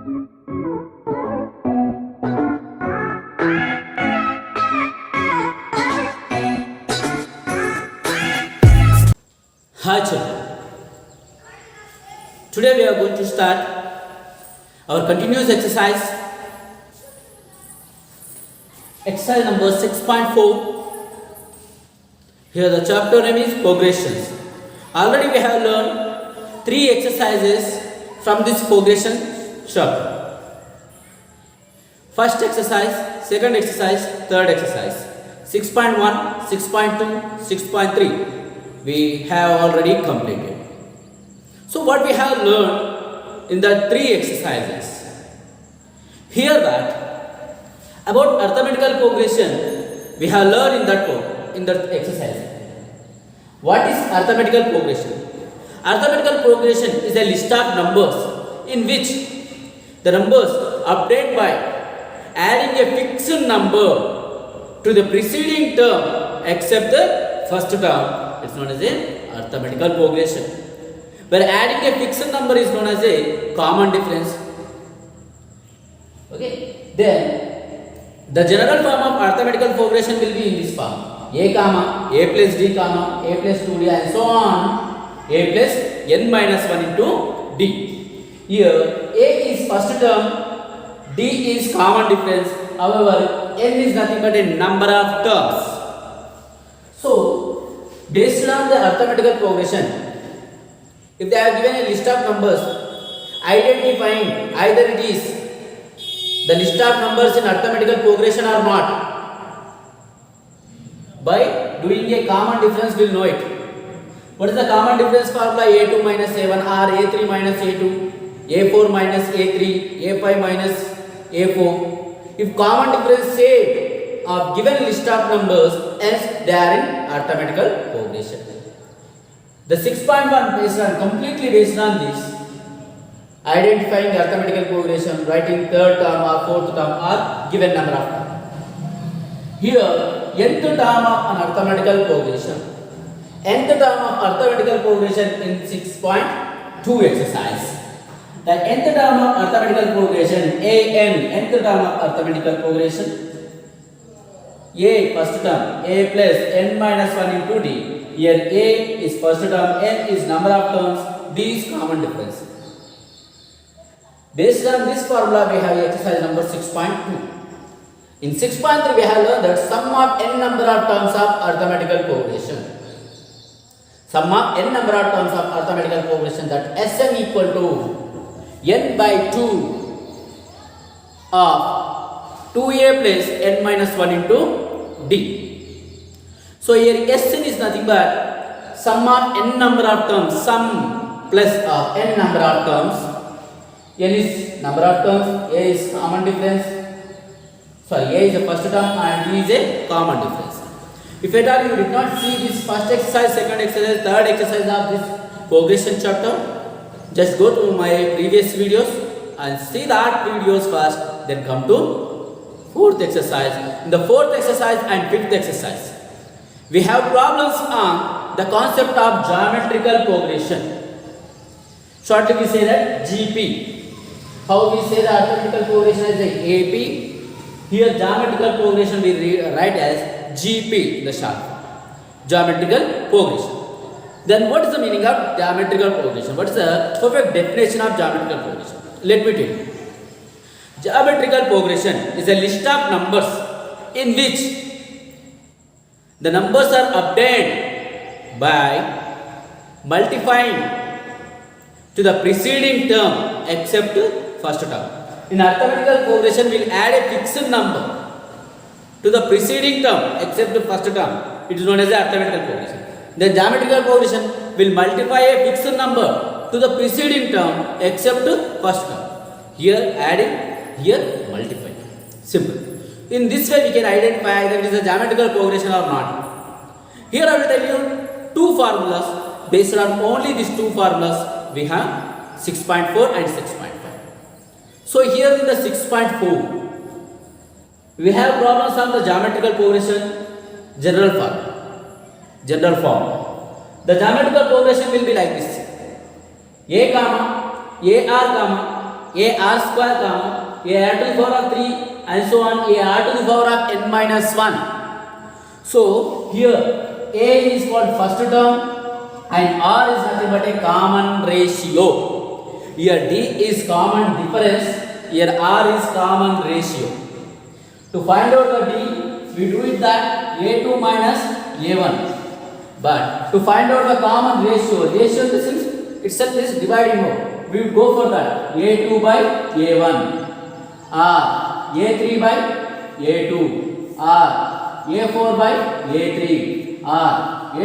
Hi children, today we are going to start our continuous exercise number 6.4. Here the chapter name is progressions. Already we have learned 3 exercises from this progression chapter. First exercise, second exercise, third exercise. 6.1, 6.2, 6.3 we have already completed. So what we have learned in the 3 exercises. Here that about arithmetical progression we have learned in that exercise. What is arithmetical progression? Arithmetical progression is a list of numbers in which the numbers update by adding a fixed number to the preceding term except the first term. It's known as a arithmetical progression. Where adding a fixed number is known as a common difference. Okay. Then the general form of arithmetical progression will be in this form: a comma a plus d comma a plus 2d and so on, a plus n minus 1 into d. Here a is first term, d is common difference. However, n is nothing but a number of terms. So based on the arithmetical progression, if they are given a list of numbers, identifying either it is the list of numbers in arithmetical progression or not, by doing a common difference we will know it. What is the common difference formula? A2 minus A1 or A3 minus A2, A4 minus A3, A5 minus A4. If common difference saved of given list of numbers, as they are in arithmetical progression. The 6.1 completely based on this, identifying arithmetical progression, writing third term or fourth term or given number of terms. Here, nth term of an arithmetical progression. Nth term of arithmetical progression in 6.2 exercise. The nth term of arithmetical progression, nth term of arithmetical progression. A first term, a plus n minus 1 into d. Here a is first term, n is number of terms, d is common difference. Based on this formula, we have exercise number 6.2. In 6.3, we have learned that sum of n number of terms of arithmetical progression. Sum of n number of terms of arithmetical progression, that Sn equal to n by 2 of 2a plus n minus 1 into d. So here Sn is nothing but sum of n number of terms, sum plus n number of terms. N is number of terms, a is common difference. Sorry, a is the first term and d is a common difference. If at all you did not see this first exercise, second exercise, third exercise of this progression chapter, just go to my previous videos and see that videos first, then come to fourth exercise. In the fourth exercise and fifth exercise, we have problems on the concept of geometrical progression. Shortly we say that GP. How we say the arithmetical progression is AP. Here geometrical progression we write as GP in the short form. Geometrical progression. Then what is the meaning of geometrical progression? What is the perfect definition of geometrical progression? Let me tell you. Geometrical progression is a list of numbers in which the numbers are obtained by multiplying to the preceding term except first term. In arithmetical progression, we will add a fixed number to the preceding term except the first term. It is known as the arithmetical progression. Then geometrical progression will multiply a fixed number to the preceding term except first term. Here adding, here multiplying. Simple. In this way we can identify whether it is a geometrical progression or not. Here I will tell you two formulas. Based on only these two formulas we have 6.4 and 6.5. So here in the 6.4 we have problems on the geometrical progression general form. The geometrical progression will be like this: a comma, ar comma, a r square comma a r to the power of 3 and so on a r to the power of n minus 1. So here a is called first term and r is nothing but a common ratio. Here d is common difference, here r is common ratio. To find out the d, we do it that a2 minus a1. But to find out the common ratio this is itself is dividing mode. We will go for that a2 by a1 or a3 by a2 or a4 by a3 or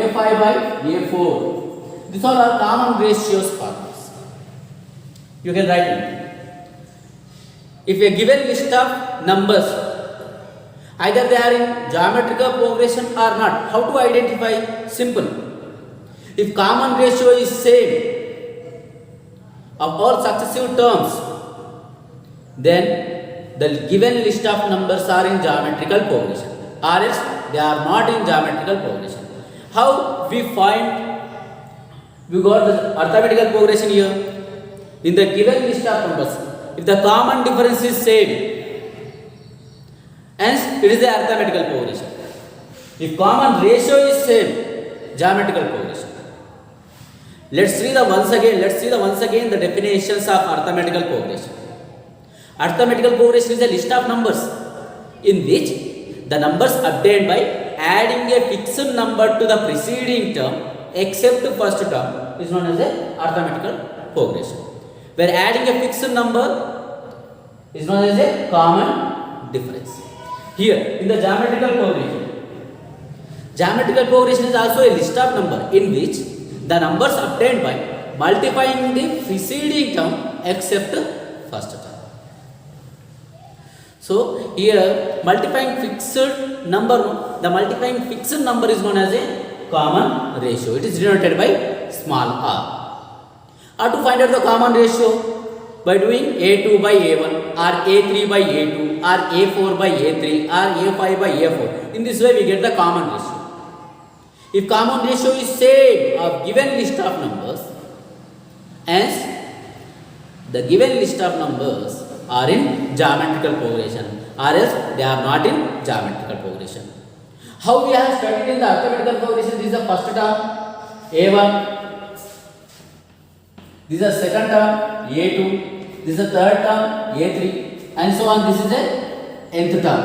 a5 by a4. These all are common ratios for this. You can write it. If a given list of numbers, either they are in geometrical progression or not, how to identify? Simple. If common ratio is same of all successive terms, then the given list of numbers are in geometrical progression, or else they are not in geometrical progression. How we find? We got the arithmetical progression here. In the given list of numbers, if the common difference is same, hence it is the arithmetical progression. If common ratio is same, geometrical progression. Let's see the once again the definitions of arithmetical progression. Arithmetical progression is a list of numbers in which the numbers obtained by adding a fixed number to the preceding term except first term is known as a arithmetical progression. Where adding a fixed number is known as a common difference. Here in the geometrical progression is also a list of number in which the numbers obtained by multiplying the preceding term except first term. So here multiplying fixed number, the multiplying fixed number is known as a common ratio. It is denoted by small r. How to find out the common ratio? By doing a2 by a1 or a3 by a2 or a4 by a3 or a5 by a4. In this way we get the common ratio. If common ratio is same of given list of numbers, hence the given list of numbers are in geometrical progression, or else they are not in geometrical progression. How we have studied in the arithmetical progression? This is the first term a1, this is the second term a2, this is the third term a3 and so on. This is the nth term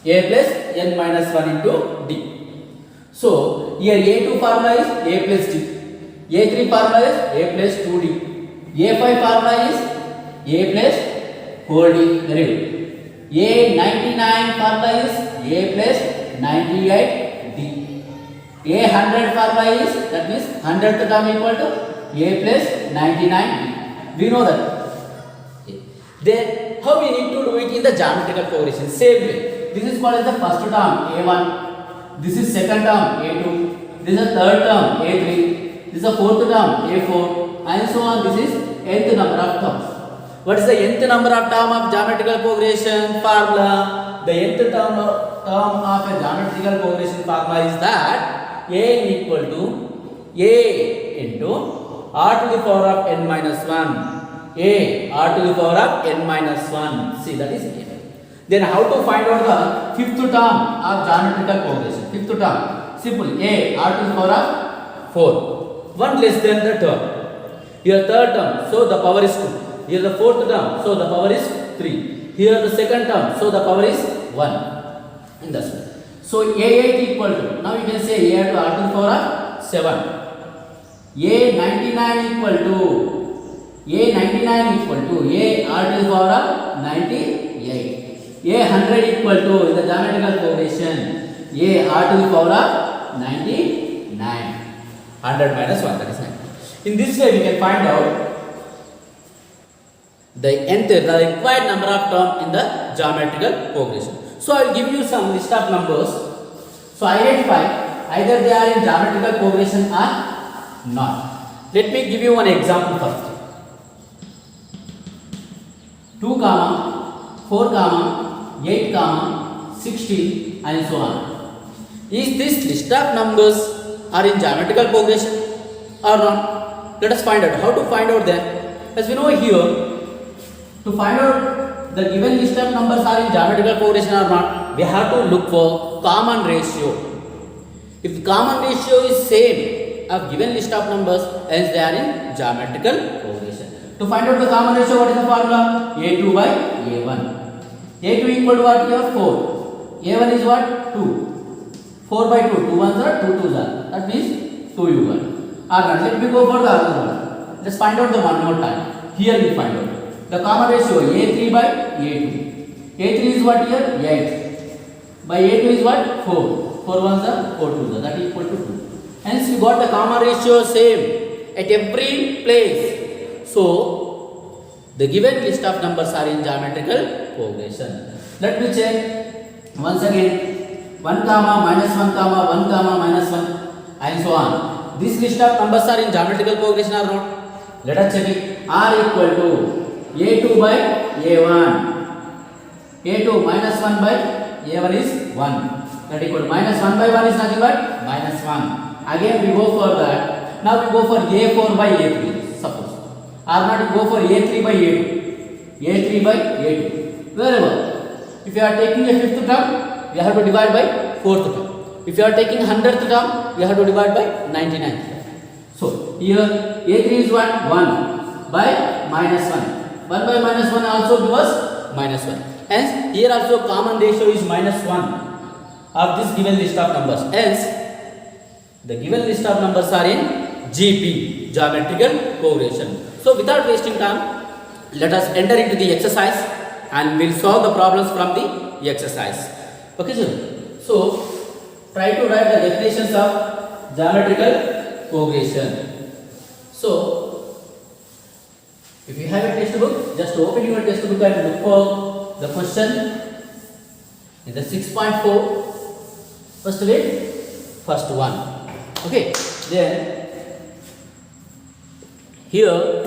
a plus n minus 1 into d. So here a2 formula is a plus d, a3 formula is a plus 2d, a5 formula is a plus 4d. Very good. A99 formula is a plus 98d. A100 formula is, that means 100th term equal to a plus 99d. We know that. Then how we need to do it in the geometrical progression? Same way. This is called as the first term a1. This is second term a2. This is the third term a3. This is the fourth term a4 and so on. This is nth number of terms. What is the nth number of term of geometrical progression formula? The nth term of a geometrical progression formula is that a equal to a into r to the power of n minus 1. A r to the power of n minus 1. See, that is a. Then how to find out the fifth term of geometrical progression? Fifth term, simple, a r to the power of 4. 1 less than the term. Here third term, so the power is 2. Here the fourth term, so the power is 3. Here the second term, so the power is 1. In this way. So a8 equal to, now you can say a to r to the power of 7. A99 equal to a r to the power of 98. A100 equal to, in the geometrical progression, a r to the power of 99. 100 minus 1, that is 9. In this way we can find out the required number of terms in the geometrical progression. So I will give you some list of numbers. So identify either they are in geometrical progression or not. Let me give you one example first. 2, 4, 8, 16 and so on. Is this list of numbers are in geometrical progression or not? Let us find out. How to find out that? As we know here, To find out the given list of numbers are in geometrical progression or not, we have to look for common ratio. If the common ratio is same of given list of numbers, hence they are in geometrical progression. To find out the common ratio, what is the formula? A2 by A1. A2 equal to what here? 4. A1 is what? 2. 4 by 2. 2 ones are 2 twos are. That means 2U1. Let me go for the other one. Let's find out the one more time. Here we find out. The common ratio A3 by A2. A3 is what here? 8. By A2 is what? 4. 4 ones are 4 twos are. That is equal to 2. Hence we got the common ratio same at every place. So the given list of numbers are in geometrical progression. Let me check once again. 1 comma minus 1 comma 1 comma minus 1 and so on. This list of numbers are in geometrical progression or not? Let us check it. R equal to A2 by A1. A2 minus 1 by A1 is 1. That equal to minus 1 by 1 is nothing but minus 1. Again we go for that. Now we go for A4 by A3. Suppose. Or not go for A3 by A2. A3 by A2. Wherever. If you are taking a fifth term, you have to divide by fourth term. If you are taking 100th term, you have to divide by 99th term. So here A3 is what? 1 by minus 1. 1 by minus 1 also gives us minus 1. Hence, here also common ratio is minus 1 of this given list of numbers. Hence, the given list of numbers are in GP, geometrical progression. So, without wasting time, let us enter into the exercise and we'll solve the problems from the exercise. Okay, sir. So, try to write the definitions of geometrical progression. So, if you have a textbook, just open your textbook and look for the question in the 6.4. First read first one. Okay. Then here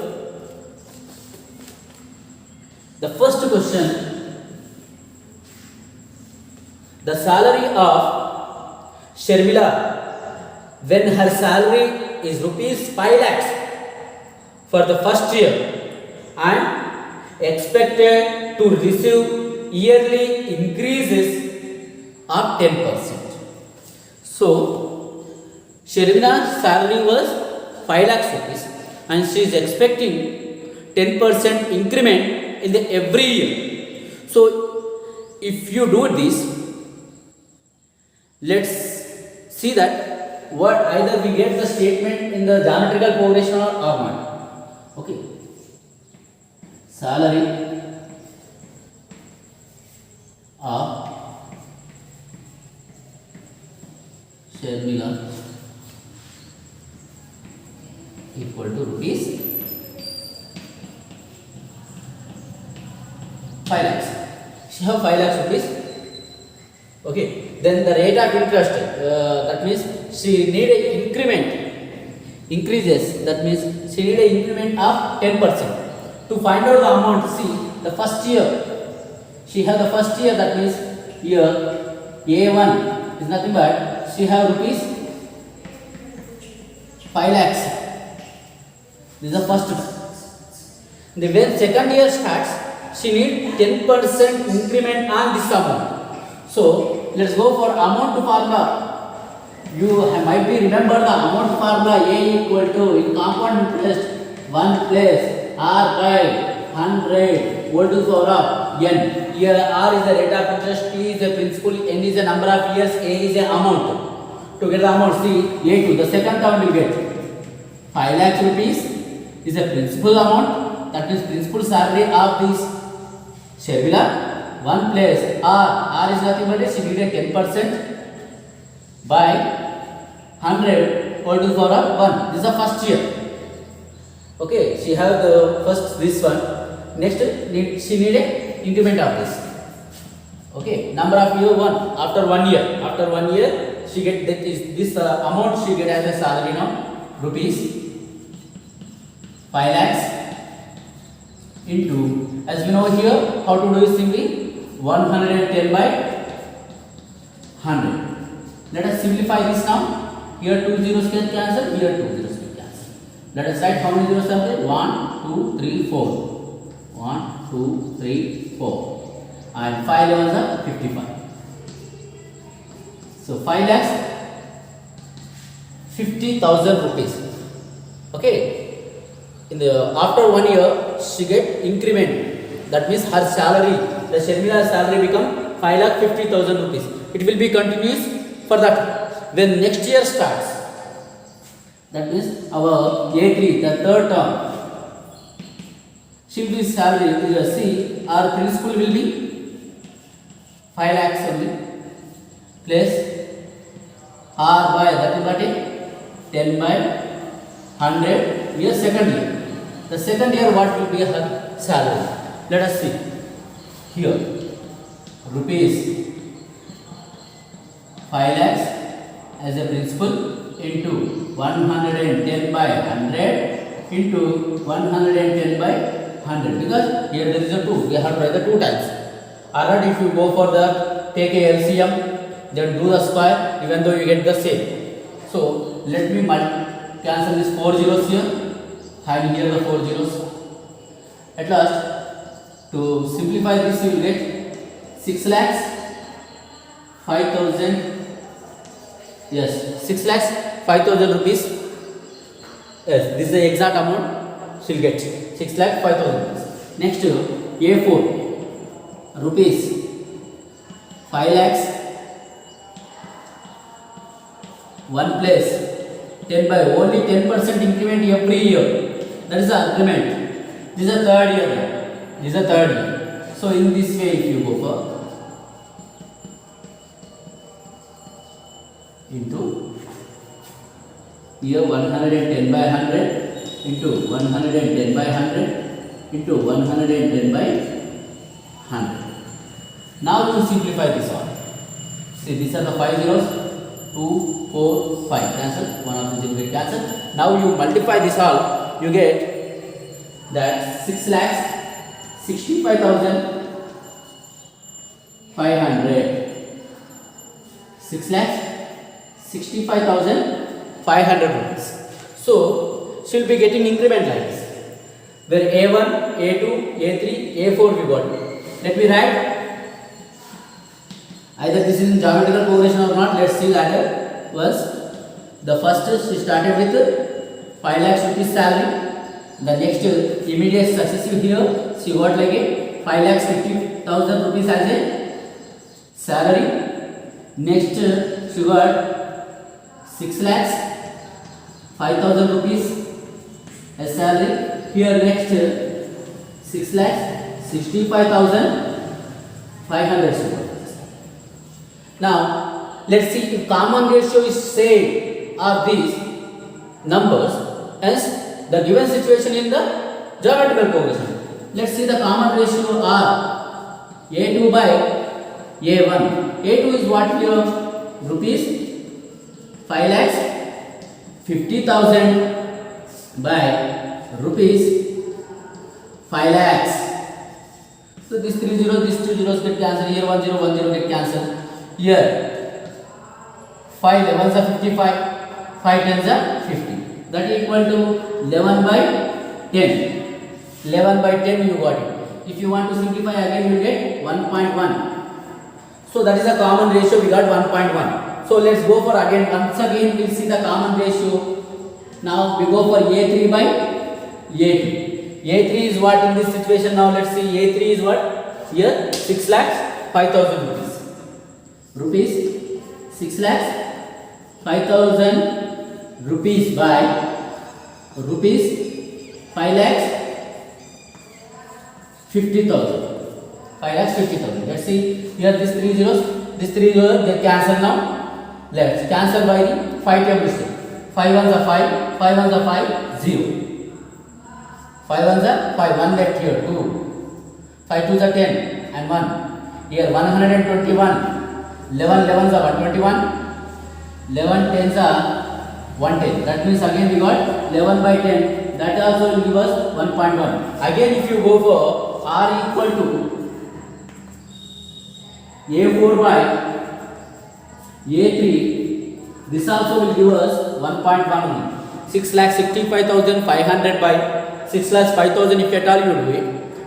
the first question, the salary of Sharmila when her salary is rupees 5 lakhs for the first year and expected to receive yearly increases of 10%. So, Sharmina's salary was 5 lakhs rupees and she is expecting 10% increment in the every year. So, if you do this, let's see that what either we get the statement in the geometrical progression or not. Okay. Salary of Sharmila equal to rupees 5 lakhs. She have 5 lakhs rupees. Okay. Then the rate of interest, that means she need a increment, increases. That means she need a increment of 10%. To find out the amount, see the first year, she have the first year, that means here A1 is nothing but she have rupees 5 lakhs. This is the first one. The when second year starts, she need 10% increment on this amount. So let's go for amount to formula. You might be remember the amount formula. A equal to in compound interest 1 plus R by 100 whole to the power of n. Here R is the rate of interest, T is the principal, n is the number of years, A is the amount. To get the amount, see A2, the second term will get 5 lakhs rupees is the principal amount. That means principal salary of this Sharmila. 1 plus R is nothing but she needed 10% by 100 whole to the power of 1. This is the first year. Okay, she have the first this one. Next, she need a increment of this. Okay, number of year 1 after 1 year. After 1 year, she get that is this amount she get as a salary now rupees 5 lakhs into, as we know here, how to do is simply 110 by 100. Let us simplify this now. Here 2 zeros can cancel, here 2 zeros can cancel. Let us write how many zeros are there? 1, 2, 3, 4. 1, 2, 3, 4. And 5 11s are 55. So 5 lakhs 50,000 rupees. Okay. In the after 1 year, she get increment. That means her salary, the Sharmila's salary become 5,50,000 rupees. It will be continuous for that. When next year starts, that means our A3, the third term, Shimli's salary is a C. Our principal will be 5 lakhs only. Plus R by that is what 10 by 100 year second year. The second year what will be her salary? Let us see. Here rupees 5 lakhs as a principal into 110 by 100 into 110 by 100, because here there is a 2, we have to write the 2 times. Alright, if you go for the take a LCM, then do the square, even though you get the same. So let me cancel this 4 zeros here, having here the 4 zeros. At last, to simplify this, you will get 6 lakhs 5,000. Yes, 6 lakhs 5,000 rupees. Yes, this is the exact amount she will get. 6 lakh 5,000 rupees. Next, A4 rupees 5 lakhs 1 place 10 by only 10% increment every year. That is the agreement. This is the third year. This is the third year. So in this way, if you go for into here 110 by 100 into 110 by 100 into 110 by 100. Now to simplify this one. See, these are the 5 zeros. 2, 4, 5. Cancel. One of the zeros get cancelled. Now you multiply this all. You get that 6 lakhs 65,500. 6 lakhs 65,500 rupees. So she will be getting increment like this, where A1, A2, A3, A4 we got. Let me write. Either this is in geometrical progression or not. Let's see later. Was the first she started with 5 lakhs rupees salary. The next immediate successive here she got like a 5 lakhs 50,000 rupees as a salary. Next she got 6 lakhs 5,000 rupees as salary. Here next 6 lakhs 65,500. Now let's see if common ratio is same of these numbers as the given situation in the geometrical progression. Let's see the common ratio are A2 by A1. A2 is what here? Rupees 5 lakhs 50,000 by rupees 5 lakhs. So these 3 zeros, these 2 zeros get cancelled. Here 1 0, 1 0 get cancelled. Here 5 11s are 55, 5 10s are 50. That is equal to 11 by 10. 11 by 10 you got it. If you want to simplify again, you get 1.1. So that is a common ratio. We got 1.1. So let's go for again. Once again, we'll see the common ratio. Now we go for A3 by A2. A3 is what in this situation? Now let's see. A3 is what? Here 6 lakhs 5,000 rupees. Rupees 6 lakhs 5,000 rupees by rupees 5 lakhs 50,000. 5 lakhs 50,000. Let's see. Here these 3 zeros they cancel now. Let's cancel by the 5 table step. 5 ones are 5, 5 ones are 5, 0. 5 ones are 5, 1 left here, 2. 5 twos are 10 and 1. Here 121. 11 11s are 121. 11 10s are 110. That means again we got 11 by 10. That also will give us 1.1. Again if you go for R equal to A4 by A3, this also will give us 1.1. 6,65,500 by 6,05,000 if at all you do it.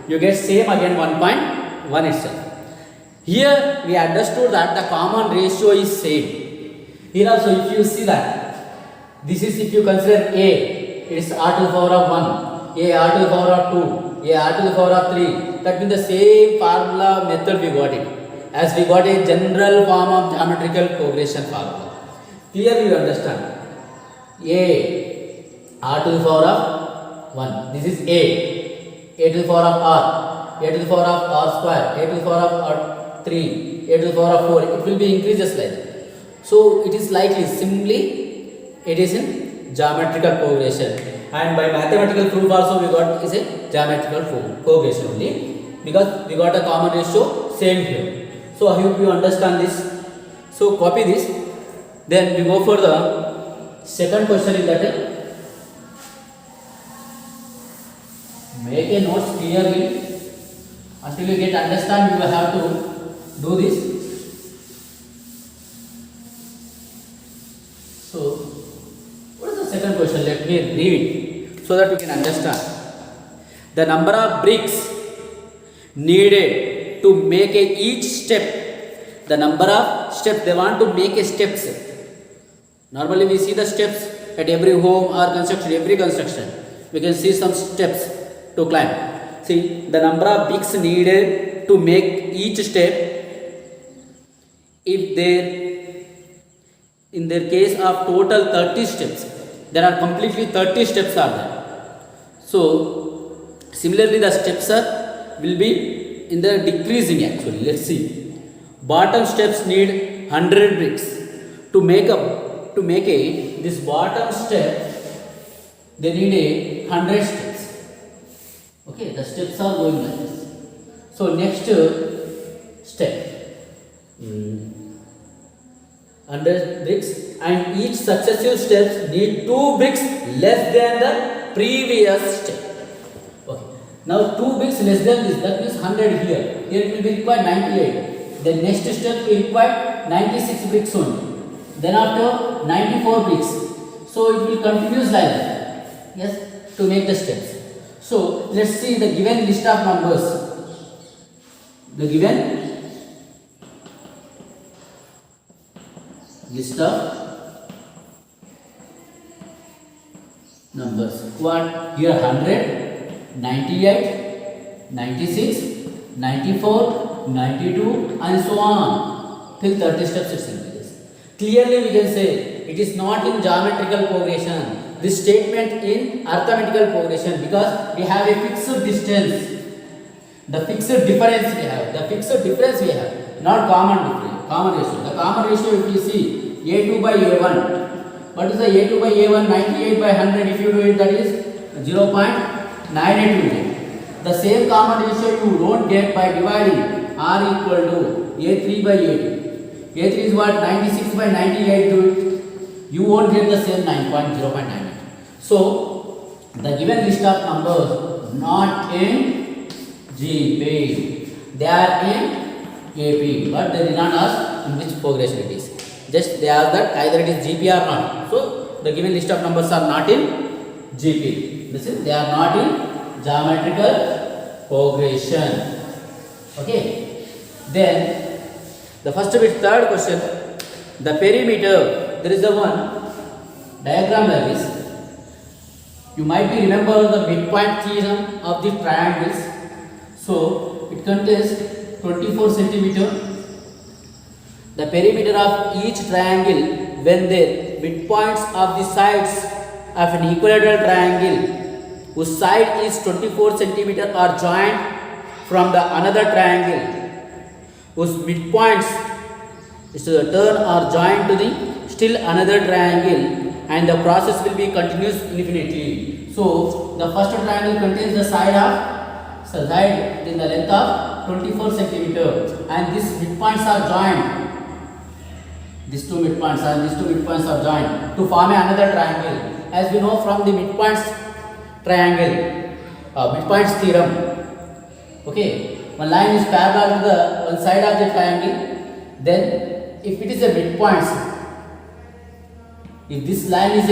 you get same again 1.1 itself. Here we understood that the common ratio is same. Here also if you see that, this is if you consider A, it is r to the power of 1, A r to the power of 2, A r to the power of 3. That means the same formula method we got it. As we got a general form of geometrical progression formula. Clearly you understand. A r to the power of 1. This is A to the power of r, A to the power of r square, A to the power of 3, A to the power of 4. It will be increases like that. So it is likely, simply it is in geometrical progression. And by mathematical proof also we got is a geometrical progression only, because we got a common ratio same here. So I hope you understand this. So copy this. Then we go for the second question in that. Make a notes clearly. Until you get understand, you will have to do this. So what is the second question? Let me read it so that you can understand. The number of bricks needed to make each step, the number of steps they want to make a steps. Normally we see the steps at every home or construction, every construction. We can see some steps to climb. See the number of bricks needed to make each step. If in their case of total 30 steps, there are completely 30 steps are there. So similarly the steps will be in the decreasing actually. Let's see. Bottom steps need 100 bricks to make this bottom step. They need 100 steps. Okay, the steps are going like this. So next step. 100 bricks, and each successive steps need 2 bricks less than the previous step. Okay. Now 2 bricks less than this, that means 100 here. Here it will be required 98. The next step will require 96 bricks only. Then after 94 bricks. So it will continues like that. Yes, to make the steps. So let's see the given list of numbers. The given list of numbers. What? Here 100, 98, 96, 94, 92 and so on till 30 steps it increases. Clearly we can say it is not in geometrical progression. This statement in arithmetical progression, because we have a fixed distance. The fixed difference we have. The fixed difference we have. Not common difference. Common ratio. The common ratio if you see A2 by A1. What is the A2 by A1? 98 by 100. If you do it, that is 0.98. The same common ratio you don't get by dividing R equal to A3 by A2. A3 is what? 96 by 98 do it. You won't get the same 0.98. So the given list of numbers not in GP. They are in AP, but they did not ask in which progression it is. Just they ask that either it is GP or not. So the given list of numbers are not in GP. This is they are not in geometrical progression. Okay. Then the first bit, third question. The perimeter. There is a one diagram like this. You might be remember the midpoint theorem of the triangles. So it contains 24 centimeter. The perimeter of each triangle when the midpoints of the sides of an equilateral triangle whose side is 24 centimeter are joined from the another triangle whose midpoints is to the turn are joined to the still another triangle, and the process will be continuous infinitely. So the first triangle contains the side in the length of 24 centimeter, and these midpoints are joined. These two midpoints are joined to form another triangle. As we know from the midpoints triangle, midpoints theorem. Okay, one line is parallel to the one side of the triangle. Then, if it is a midpoints, if this line is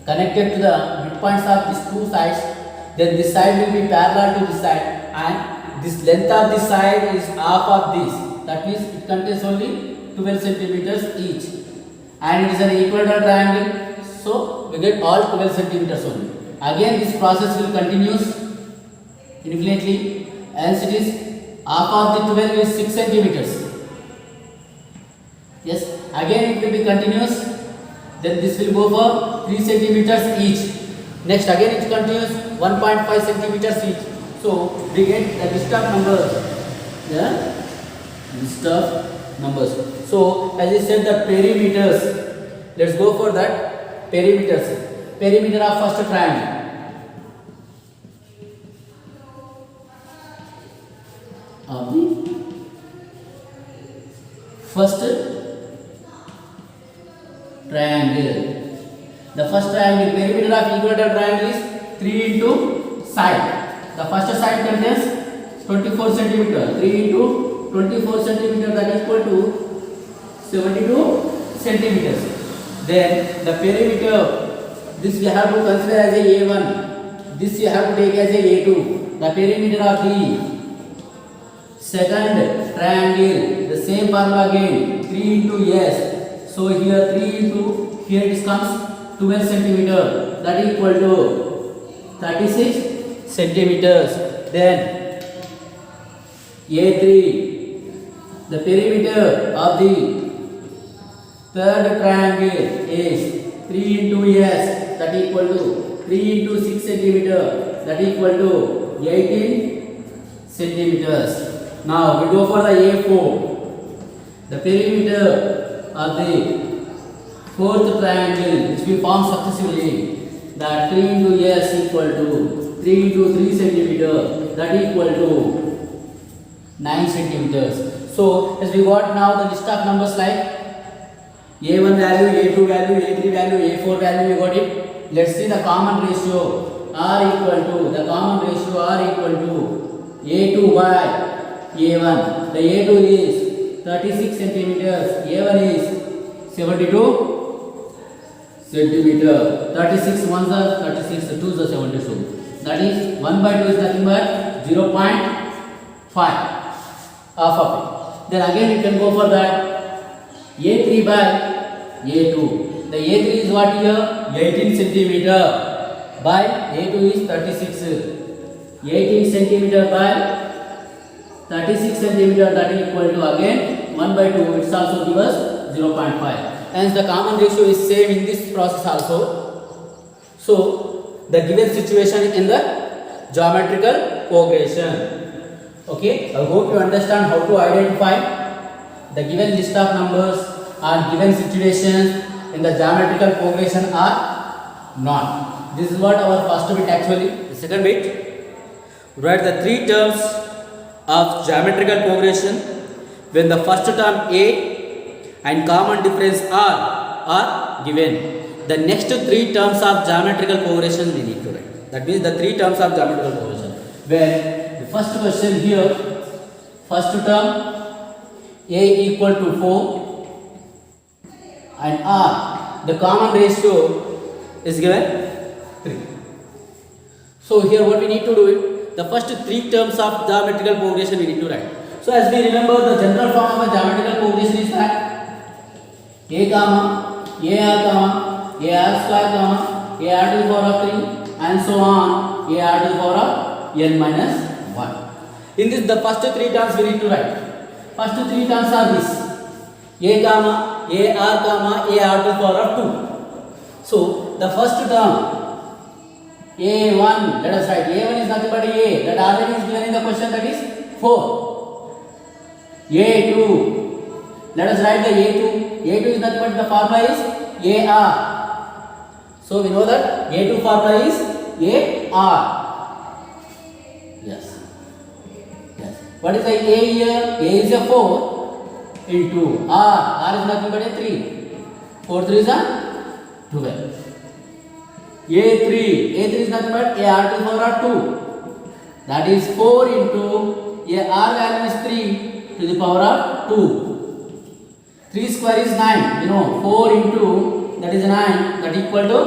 connected to the midpoints of these two sides, then this side will be parallel to this side, and this length of this side is half of this. That means it contains only 12 centimeters each, and it is an equilateral triangle, so we get all 12 centimeters only. Again this process will continue infinitely, else it is half of the 12 is 6 centimeters. Yes, again it will be continuous, then this will go for 3 centimeters each. Next again it continues 1.5 centimeters each. So we get the list of numbers. Yeah, list of numbers. So as I said, the perimeters. Let's go for that perimeters. Perimeter of first triangle. Of the first triangle. The first triangle, perimeter of equilateral triangle is 3 into side. The first side contains 24 centimeter. 3 into 24 centimeter, that is equal to 72 centimeters. Then the perimeter, this we have to consider as a A1. This you have to take as a A2. The perimeter of the second triangle, the same formula again, 3 into S. So here 3 into, here it comes 12 centimeter, that is equal to 36 centimeters. Then A3, the perimeter of the third triangle is 3 into S, that is equal to 3 into 6 centimeter, that is equal to 18 centimeters. Now we go for the A4, the perimeter of the fourth triangle which we form successively, that 3 into S equal to 3 into 3 centimeter, that is equal to 9 centimeters. So as we got now the list of numbers like A1 value, A2 value, A3 value, A4 value, we got it. Let's see the common ratio. R equal to, the common ratio R equal to A2 by A1. The A2 is 36 centimeters, A1 is 72 centimeter. 36 ones are 36, 2s are 72. That is 1 by 2 is nothing but 0.5, half of it. Then again you can go for that A3 by A2. The A3 is what here? 18 centimeter by A2 is 36. 18 centimeter by 36 centimeter, that is equal to again 1 by 2. It's also give us 0.5. Hence the common ratio is same in this process also. So the given situation in the geometrical progression. Okay, I hope you understand how to identify the given list of numbers or given situations in the geometrical progression or not. This is what our first bit actually. The second bit, write the three terms of geometrical progression when the first term A and common difference R are given. The next three terms of geometrical progression we need to write. That means the three terms of geometrical progression. Where the first question here, first term A equal to 4 and R, the common ratio is given 3. So here what we need to do is, the first three terms of geometrical progression we need to write. So as we remember, the general form of a geometrical progression is that A comma, AR comma, AR square comma, AR to the power of 3 and so on, AR to the power of n minus 1. In this, the first three terms we need to write. First three terms are this: A comma, AR comma, AR to the power of 2. So the first term A1, let us write. A1 is nothing but A, that already is given in the question, that is 4. A2, let us write the A2. A2 is nothing but the formula is AR. So we know that A2 formula is AR. Yes. Yes. What is the A here? A is a 4 into R. R is nothing but a 3. 4 3 is a 12. A3 is nothing but AR to the power of 2. That is 4 into AR value is 3 to the power of 2. 3 square is 9. You know, 4 into that is 9, that equal to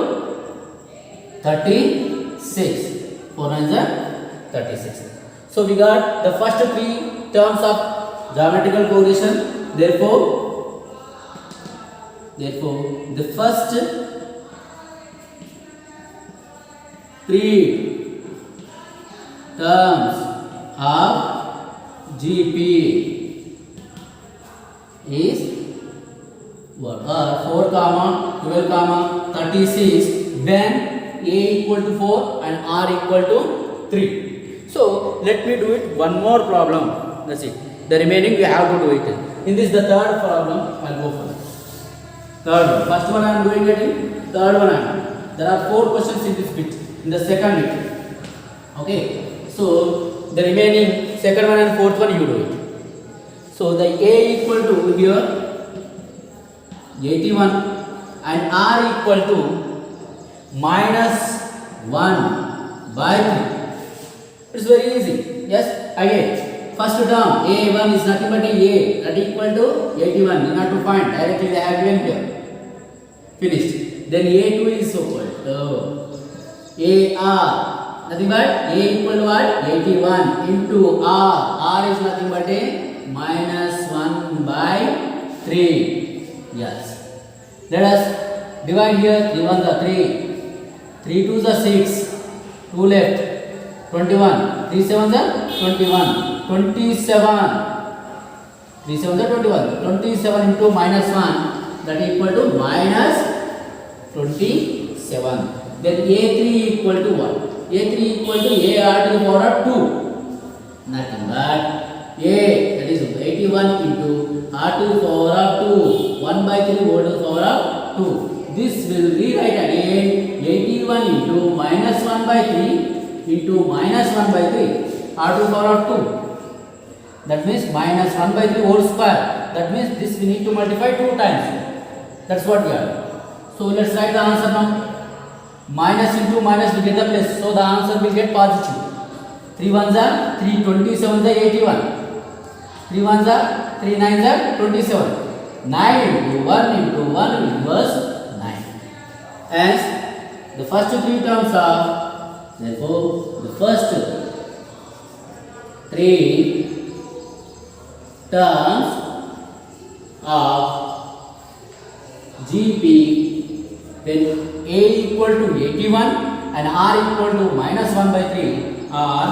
36. 4 9s are 36. So we got the first three terms of geometrical progression. Therefore the first three terms of GP is what are 4 comma 12 comma 36 when a equal to 4 and r equal to 3. So let me do it one more problem. That's it. The remaining we have to do it. In this the third problem, I'll go for it. Third one. First one I am doing it in. Third one I am. There are 4 questions in this bit. In the second bit. Okay. So the remaining second one and fourth one you do it. So the a equal to here 81 and r equal to minus 1 by 3. It's very easy. Yes, again first term a1 is nothing but a that equal to 81. You have to find directly they have given here. Finished. Then a2 is equal to ar nothing but a equal to what 81 into r is nothing but a minus 1 by 3. Yes. Let us divide here. 3 1s are 3. 3 2s are 6. 2 left. 21. 3 7s are 21. 27. 3 7s are 21. 27 into minus 1 that equal to minus 27. Then a3 equal to what? a3 equal to ar to the power of 2. Nothing but a that is 81 into r to the power of 2. 1 by 3 whole to the power of 2. This will rewrite again 81 into minus 1 by 3 into minus 1 by 3 r to the power of 2. That means minus 1 by 3 whole square. That means this we need to multiply 2 times. That's what we are. So let's write the answer now. Minus into minus we get the plus. So the answer will get positive. 3 1s are 3, 27s are 81. 3 1s are 3 9s are 27. 9 into 1 into 1 equals 9. As the first 3 terms are, therefore the first 3 terms of GP when a equal to 81 and r equal to minus 1 by 3 are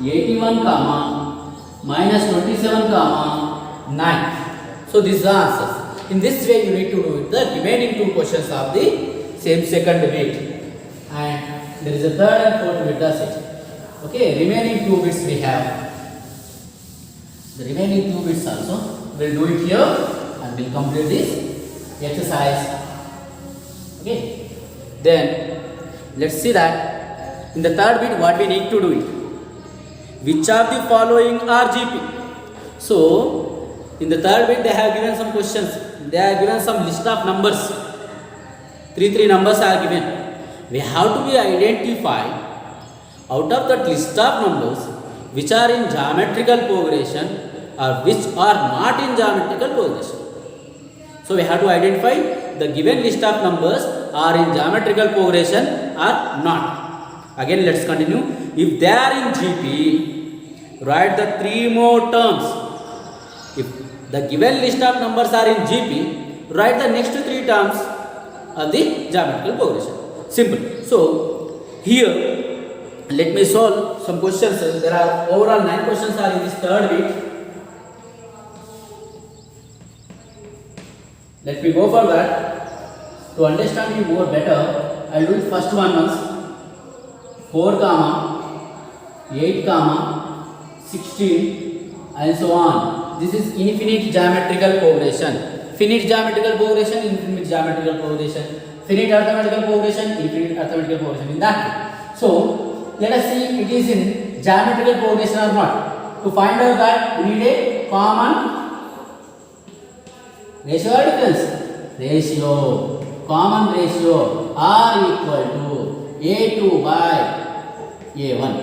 81 comma minus 27 comma 9. So this is the answers. In this way you need to do it. The remaining 2 questions of the same second bit, and there is a third and fourth bit. That's it. Okay, remaining 2 bits we have. The remaining 2 bits also we'll do it here and we'll complete this exercise. Okay, then let's see that in the third bit what we need to do it. Which of the following are GP? So in the third bit they have given some questions. They have given some list of numbers. 3 numbers are given. We have to be identified out of that list of numbers which are in geometrical progression or which are not in geometrical progression. So we have to identify the given list of numbers are in geometrical progression or not. Again let's continue. If they are in GP, write the 3 more terms. If the given list of numbers are in GP, write the next 3 terms of the geometrical progression. Simple. So here let me solve some questions. There are overall 9 questions are in this third bit. Let me go for that. To understand you more better, I will do it first one once. 4 comma 8 comma 16 and so on. This is infinite geometrical progression. Finite geometrical progression, infinite geometrical progression. Finite arithmetical progression, infinite arithmetical progression. In that way. So let us see it is in geometrical progression or not. To find out that we need a common ratio or difference? Ratio. Common ratio R equal to A2 by A1.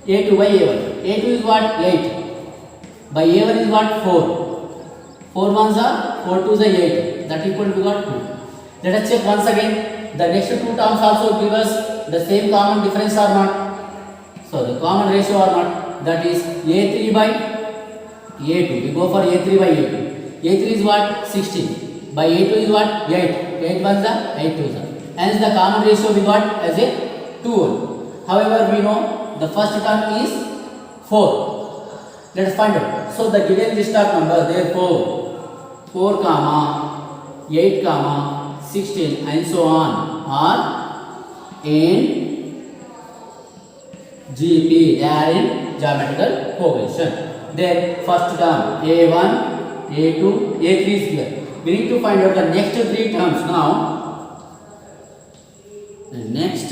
A2 by A1. A2 is what? 8. By A1 is what? 4. 4 1s are 4 2s are 8. That equal to what? 2. Let us check once again. the next two terms also give us the same common difference or not. So the common ratio or not, that is A3 by A2. We go for A3 by A2. A3 is what? 16. By A2 is what? 8. 8 ones are 8 twos are. Hence the common ratio we got as a 2. However, we know the first term is 4. Let us find out. So the given list of numbers, therefore 4 comma 8 comma 16 and so on are in GP, they are in geometrical progression. Then first term A1, A2, A3 is here. We need to find out the next three terms now. The next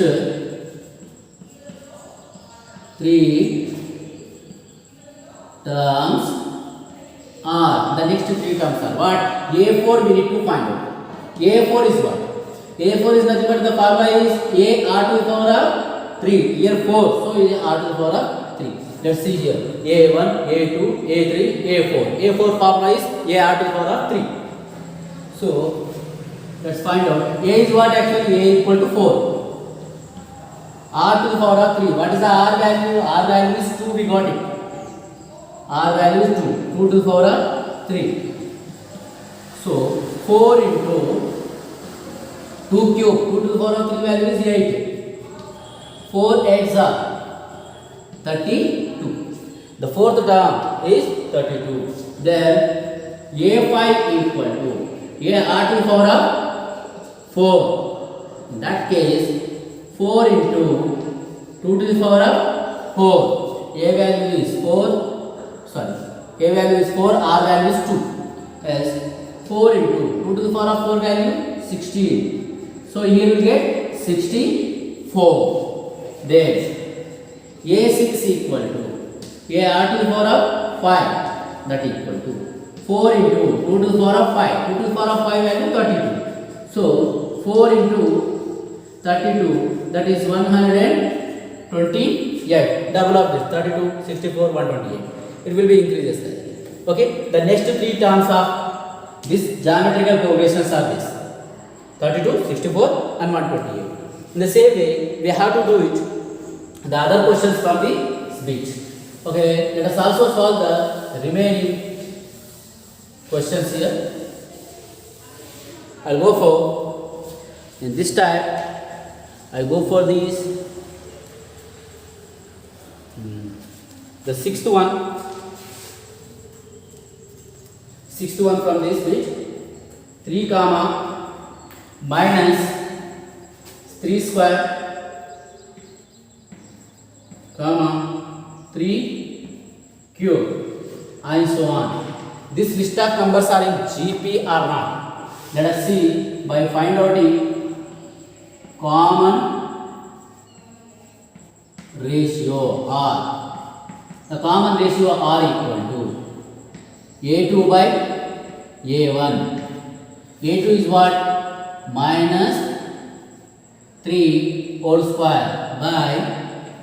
three terms are, the next three terms are what? A4 we need to find out. A4 is what? A4 is nothing but the formula is A R to the power of 3. Here 4, so it is R to the power of 3. Let's see here. A1, A2, A3, A4. A4 formula is A R to the power of 3. So let's find out. A is what actually? A equal to 4. R to the power of 3. What is the R value? R value is 2. We got it. R value is 2. 2 to the power of 3. So 4 into 2 cube. 2 to the power of 3 value is 8. 4 8s are 32. The fourth term is 32. Then A5 equal to A R to the power of 4. In that case, 4 into 2 to the power of 4. A value is 4. Sorry. A value is 4. R value is 2. As 4 into 2 to the power of 4 value 16. So here we get 64. Then A6 equal to A R to the power of 5. That equal to 4 into 2 to the power of 5. 2 to the power of 5 value 32. So 4 into 32, that is 128. Double of this, 32, 64, 128. It will be increases. Okay. The next three terms of this geometrical progressions are this: 32, 64 and 128. In the same way, we have to do it the other questions from the speech. Okay. Let us also solve the remaining questions here. I'll go for, in this type, I go for these. The sixth one from this bit, 3 comma minus 3 square comma 3 cube and so on. This list of numbers are in GP or not. Let us see by find out the common ratio R. The common ratio R equal to A2 by A1. A2 is what? Minus 3 whole square by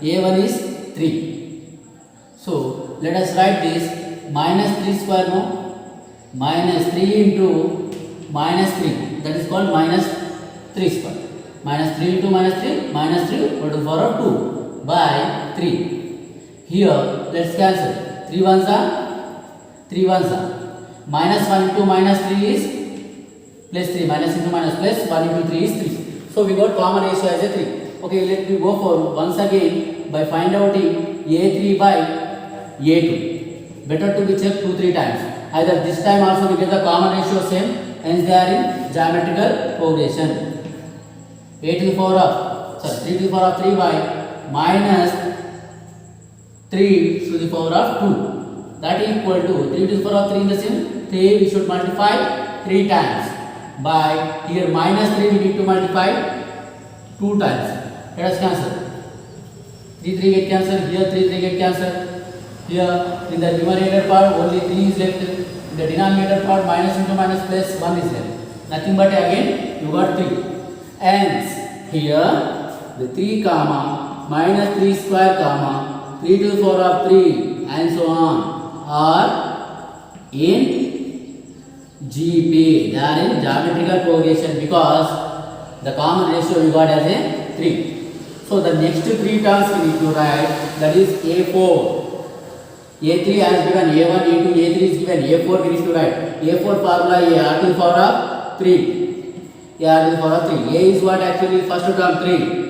A1 is 3. So let us write this minus 3 square, no? Minus 3 into minus 3. That is called minus 3 square. Minus 3 into minus 3, minus 3 whole to the power of 2 by 3. Here, let's cancel. 3 ones are 3 ones are. Minus 1 into minus 3 is plus 3. Minus into minus plus 1 into 3 is 3. So we got common ratio as a 3. Okay, let me go for once again by find out A3 by A2. Better to be checked 2-3 times. Either this time also we get the common ratio same, hence they are in geometrical progression. A to the power of 3 to the power of 3 by minus 3 to the power of 2. That is equal to 3 to the power of 3 in the same 3 we should multiply 3 times by here minus 3 we need to multiply 2 times. Let us cancel. 3 get cancelled. Here 3 get cancelled. Here in the numerator part only 3 is left. In the denominator part minus into minus plus 1 is left. Nothing but again you got 3. Hence here the 3 comma minus 3 square comma 3 to the power of 3 and so on are in GP. They are in geometrical progression because The common ratio we got as a 3. So the next 3 terms we need to write, that is A4. A3 has given A1, A2, A3 is given A4 we need to write. A4 formula A, R to the power of 3. A R to the power of 3. A is what actually first term 3.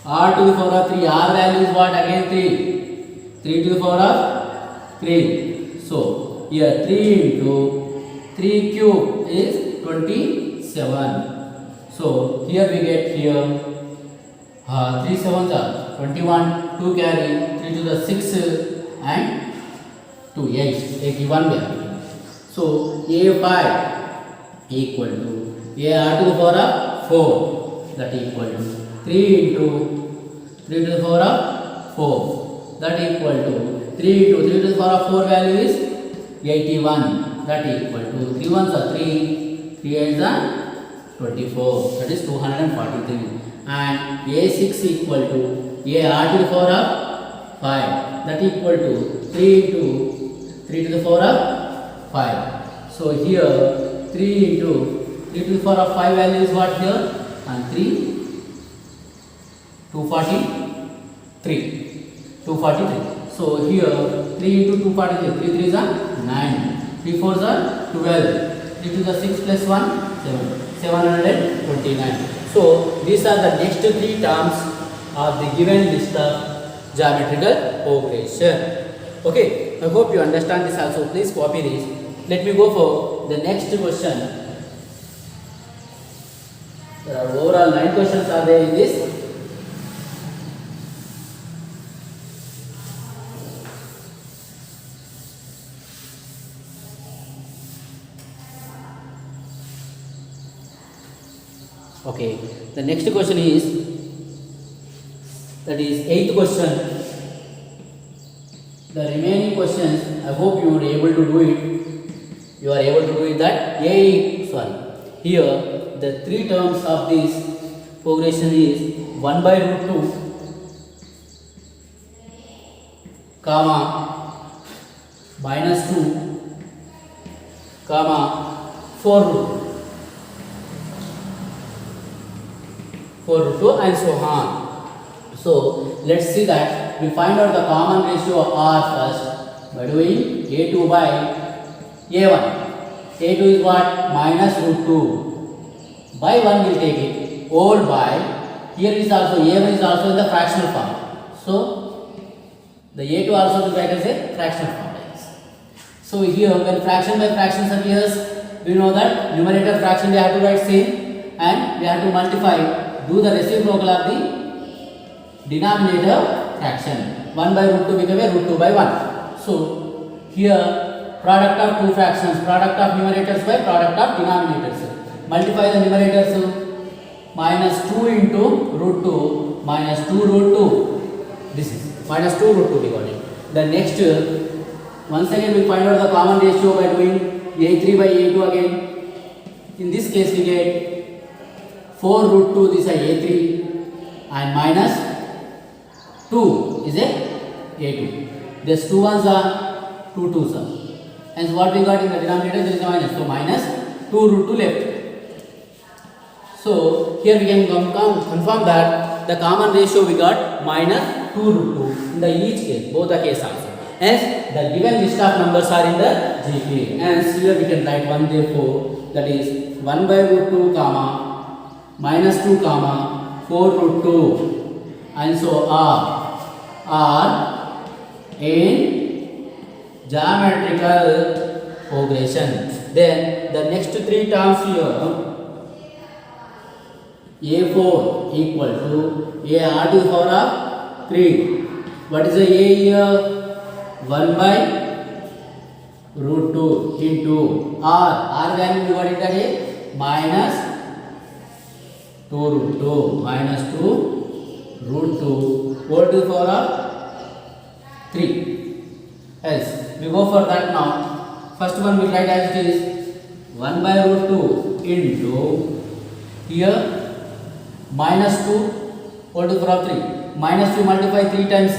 R to the power of 3. R value is what again 3. 3 to the power of 3. So here 3 into 3 cube is 27. So here we get here 3 sevens are 21, 2 carry, 3 to the 6 and 2, 8, 81 we are. So A5 equal to AR to the power of 4, that equal to 3 into 3 to the power of 4, that equal to 3 into 3 to the power of 4 value is 81, that equal to 3 ones are 3, 3 eights are 24, that is 243. And A6 equal to AR to the power of 5, that equal to 3 into 3 to the power of 5. So here 3 into 3 to the power of 5 value is what here, and 3 243. So here 3 into 243, 3 3s are 9, 3 4s are 12, 3 to the 6 plus 1 7, 729. So these are the next 3 terms of the given list of geometrical progression. Okay, I hope you understand this also. Please copy this. Let me go for the next question. There are overall 9 questions are there in this. Okay, the next question is, that is 8th question. The remaining questions, I hope you are able to do it. You are able to do it that here the 3 terms of this progression is 1 by root 2, comma, minus 2, comma, 4 root 2 and so on. So let's see that we find out the common ratio of R first by doing A2 by A1. A2 is what? Minus root 2. By 1 we'll take it. Or by, here is also A1 is also in the fractional form. So the A2 also will write as a fractional form. So here when fraction by fractions appears, we know that numerator fraction we have to write same and we have to multiply. Do the reciprocal of the denominator fraction. 1 by root 2 become a root 2 by 1. So here product of 2 fractions, product of numerators by product of denominators. Multiply the numerators, minus 2 into root 2 minus 2 root 2. This is minus 2 root 2 we got it. The next, once again we find out the common ratio by doing A3 by A2 again. In this case we get 4 root 2, this is A3 and minus 2 is A2. This 2 ones are 2 2s are. Hence what we got in the denominator, there is a minus. So minus 2 root 2 left. So here we can confirm that the common ratio we got minus 2 root 2 in the each case, both the case also. Hence the given list of numbers are in the GPA. Hence here we can write 1 therefore, that is 1 by root 2 comma minus 2 comma 4 root 2 and so are in geometrical progression. Then the next 3 terms here, A4 equal to AR to the power of 3. What is the A here? 1 by root 2 into R value we got it that is minus 2 root 2 minus 2 root 2 whole to the power of 3. Else we go for that now. First one we write as it is 1 by root 2 into here minus 2 whole to the power of 3. Minus 2 multiply 3 times.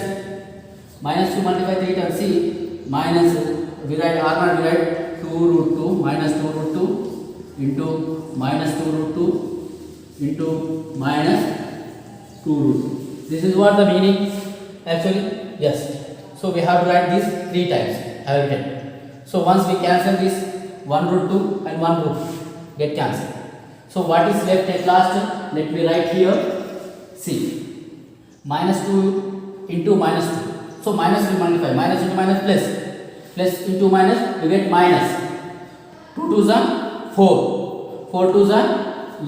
Minus 2 multiply 3 times. See, minus we write R0 we write 2 root 2 minus 2 root 2 into minus 2 root 2 into minus 2 root 2. This is what the meaning actually. Yes. So we have to write this 3 times. I have written. So once we cancel this 1 root 2 and 1 root get cancelled. So what is left at last? Let me write here. See. Minus 2 into minus 2. So minus will multiply. Minus into minus plus. Plus into minus you get minus. 2 2s are 4. 4 2s are 8.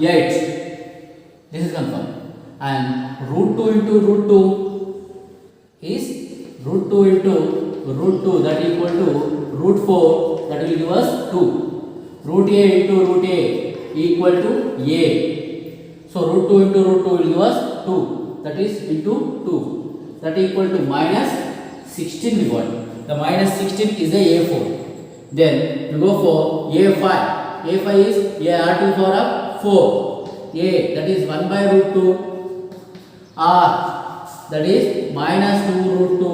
This is confirmed. And root 2 into root 2 is root 2 into root 2, that equal to root 4, that will give us 2. Root a into root a equal to a. So root 2 into root 2 will give us 2, that is into 2, that equal to minus 16 we got. The minus 16 is a a4. Then we go for a5. a5 is a r2 for a 4. A, that is 1 by root 2. R, that is minus 2 root 2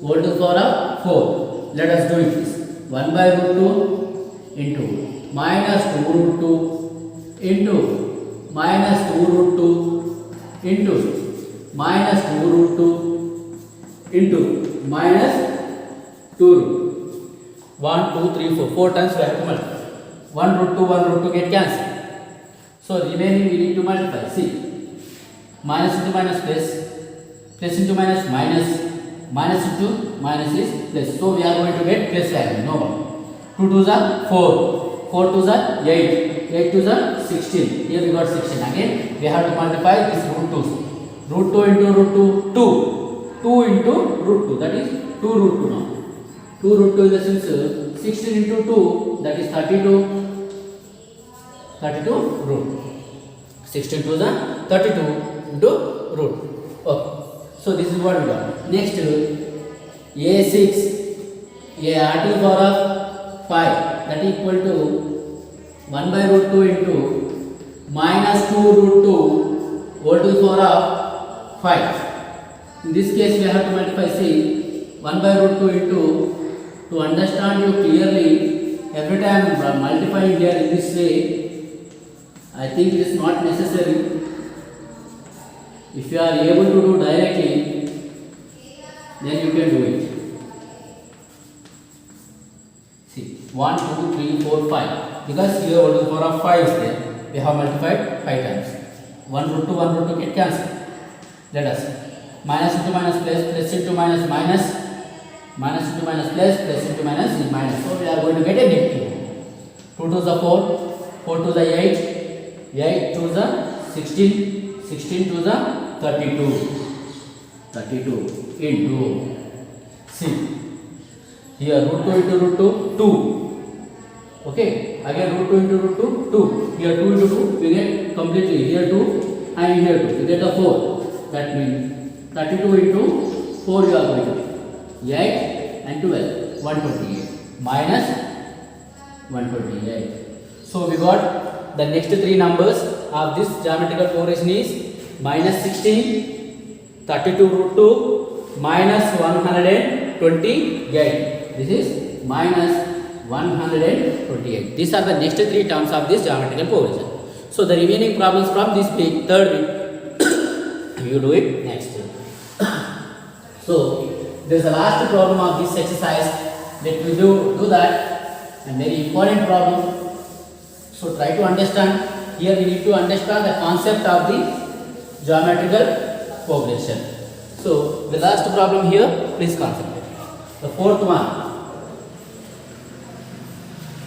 whole to power of 4. Let us do it. 1 by root 2 into minus 2 root 2 into minus 2 root 2 into minus 2 root 2 into minus 2 root 1, 2, 3, 4. 4 times we have to multiply. 1 root 2, 1 root 2 get cancelled. So remaining we need to multiply. See, minus into minus plus, plus into minus minus, minus into minus is plus. So we are going to get plus value. No more. 2 2s are 4, 4 2s are 8, 8 2s are 16. Here we got 16. Again we have to multiply this root 2. Root 2 into root 2, 2. 2 into root 2, that is 2 root 2 now. 2 root 2 in the sense 16 into 2, that is 32. 32 root. 16 2s are 32 into root. Okay. So this is what we got. Next, a6, a r2 power of 5, that equal to 1 by root 2 into minus 2 root 2 whole to the power of 5. In this case we have to multiply. See, 1 by root 2 into, to understand you clearly, every time multiplying here in this way, I think it is not necessary. If you are able to do directly, then you can do it. See, 1, 2, 3, 4, 5. Because here whole to the power of 5 is there, we have multiplied 5 times. 1 root 2, 1 root 2 get cancelled. Let us minus into minus plus, plus into minus minus, minus into minus plus, plus into minus is minus. So we are going to get a negative. 2 2s are 4, 4 2s are 8, 8 2s are 16, 16 2s are 32. 32 into, see, here root 2 into root 2, 2. Okay, again root 2 into root 2, 2. Here 2 into 2, we get completely. Here 2 and here 2, we get the 4. That means 32 into 4 you are going to get 8 and 12, 128 minus 128. So we got the next 3 numbers of this geometrical progression is minus 16, 32 root 2, minus 128. This is minus 128. These are the next 3 terms of this geometrical progression. So the remaining problems from this week, third week, you do it next week. So this is the last problem of this exercise. Let me do that. A very important problem. So try to understand. Here we need to understand the concept of the geometrical progression. So the last problem here, please concentrate. The fourth one.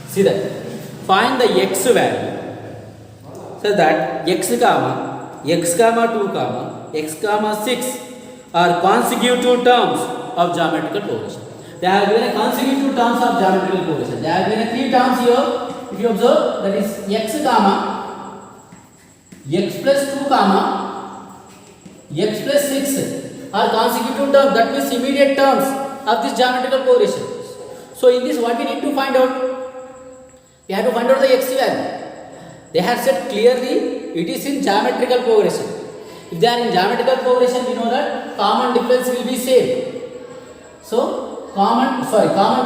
See that. Find the x value. So that x comma 2 comma x comma 6 are consecutive terms of geometrical progression. They have given a consecutive terms of geometrical progression. They have given 3 terms here. If you observe, that is x comma x plus 2 comma x plus 6 are consecutive terms. That means immediate terms of this geometrical progression. So in this, what we need to find out? We have to find out the x value. They have said clearly it is in geometrical progression. If they are in geometrical progression, we know that common difference will be same. So common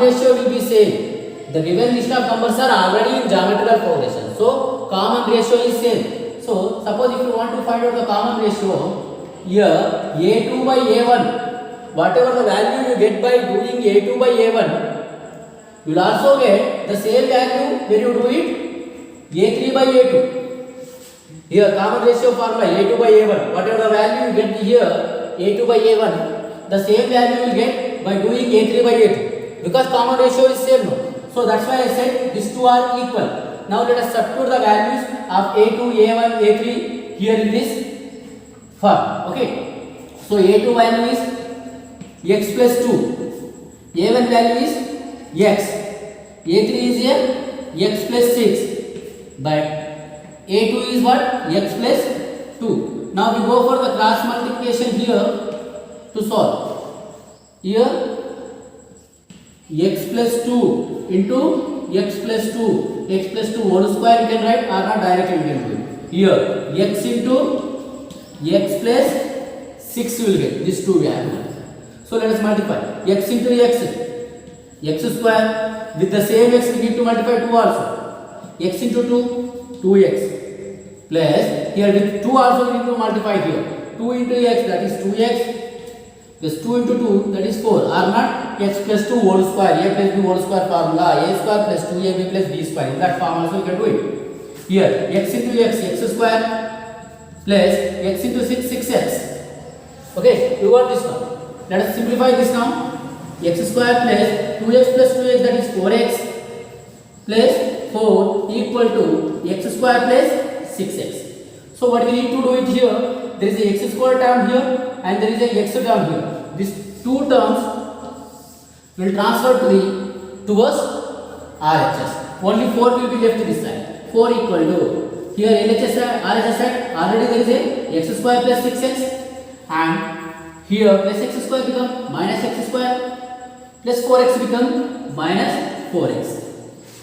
ratio will be same. The given list of numbers are already in geometrical progression. So common ratio is same. So suppose if you want to find out the common ratio, here a2 by a1, whatever the value you get by doing a2 by a1, you will also get the same value when you do it a3 by a2. Here common ratio formula a2 by a1, whatever the value you get here a2 by a1, the same value you will get by doing a3 by a2, because common ratio is same. No? So that's why I said these two are equal. Now let us substitute the values of a2, a1, a3 here in this form. Okay. So a2 value is x plus 2, a1 value is x, a3 is here x plus 6, but a2 is what? X plus 2. Now we go for the cross multiplication here to solve. Here x plus 2 into x plus 2 whole square you can write, or not directly you can do it. Here x into x plus 6 you will get. These two we have. So let us multiply. X into x square, with the same x we need to multiply 2 also. X into 2, 2x, plus here with 2 also we need to multiply here. 2 into x, that is 2x, plus 2 into 2, that is 4, or not x plus 2 whole square, a plus b whole square formula, a square plus 2ab plus b square, in that form also you can do it. Here x into x square, plus x into 6, 6x. Okay, you got this one. Let us simplify this now. X square plus 2x plus 2x, that is 4x, plus 4 equal to x square plus 6x. So what we need to do it here, there is a x square term here and there is a x term here. These two terms will transfer towards RHS. Only 4 will be left this side. 4 equal to, here LHS side, RHS side, already there is a x square plus 6x, and here plus x square become minus x square, plus 4x become minus 4x.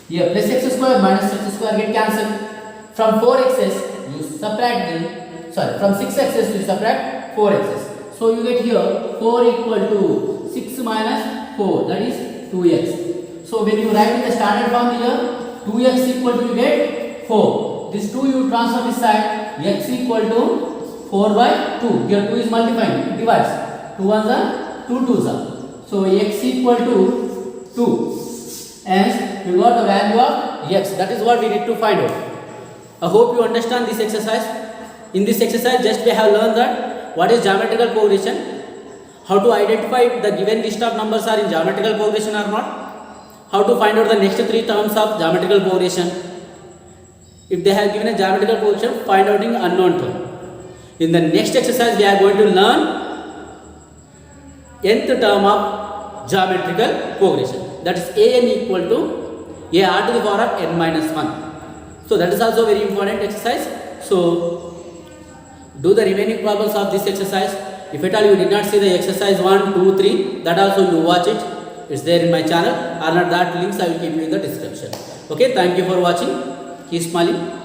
Here plus x square minus x square get cancelled. From 4x's you subtract from 6x's you subtract 4x's. So you get here 4 equal to 6 minus 4, that is 2x. So when you write in the standard form here, 2x equal to you get 4. This 2 you transfer this side, x equal to 4 by 2. Here 2 is multiplying, it divides. 2 ones are 2 twos are. So x equal to 2. Hence we got the value of x. That is what we need to find out. I hope you understand this exercise. In this exercise, just we have learned that what is geometrical progression, how to identify the given list of numbers are in geometrical progression or not, how to find out the next 3 terms of geometrical progression. If they have given a geometrical progression, find out in unknown term. In the next exercise, we are going to learn nth term of geometrical progression. That is an equal to a r to the power of n minus 1. So that is also very important exercise. So do the remaining problems of this exercise. If at all you did not see the exercise 1, 2, 3, that also you watch it. It's there in my channel, or not, that links I will keep you in the description. Okay, thank you for watching. Keep smiling.